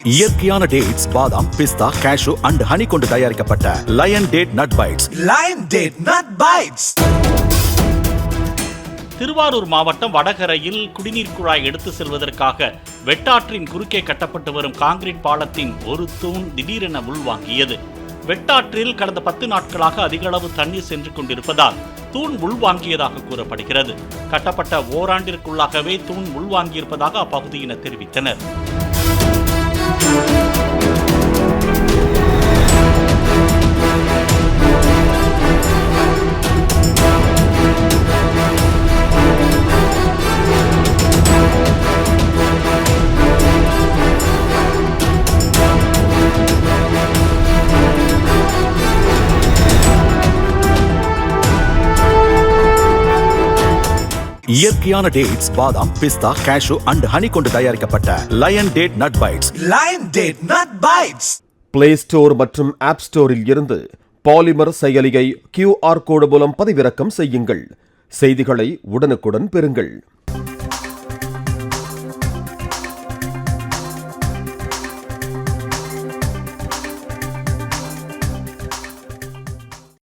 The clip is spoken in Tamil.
இயற்கையான டேட்ஸ், பாதாம், பிஸ்தா, கேஷு அண்ட் ஹனி கொண்டு தயாரிக்கப்பட்ட lion date nut bites. Lion date nut bites. Thiruvarur மாவட்டம் வடகரையில் குடிநீர் குழாய் எடுத்து செல்வதற்காக வெட்டாற்றின் குறுக்கே கட்டப்பட்டு வரும் கான்கிரீட் பாலத்தின் ஒரு தூண் திடீரென உள்வாங்கியது. வெட்டாற்றில் கடந்த 10 நாட்களாக அதிக அளவு தண்ணீர் சென்று கொண்டிருப்பதால் தூண் உள்வாங்கியதாக கூறப்படுகிறது. கட்டப்பட்ட ஓராண்டிற்குள்ளாகவே தூண் உள்வாங்கியிருப்பதாக அப்பகுதியினர் தெரிவித்தனர். இயற்கையான டேட்ஸ், பாதாம், பிஸ்தா, கேஷு அண்ட் ஹனி கொண்டு தயாரிக்கப்பட்ட lion date nut bites. Lion date nut bites. Play store மற்றும் ஆப் ஸ்டோரில் இருந்து பாலிமர் செயலியை QR கோடு மூலம் பதிவிறக்கம் செய்யுங்கள். செய்திகளை உடனுக்குடன் பெறுங்கள்.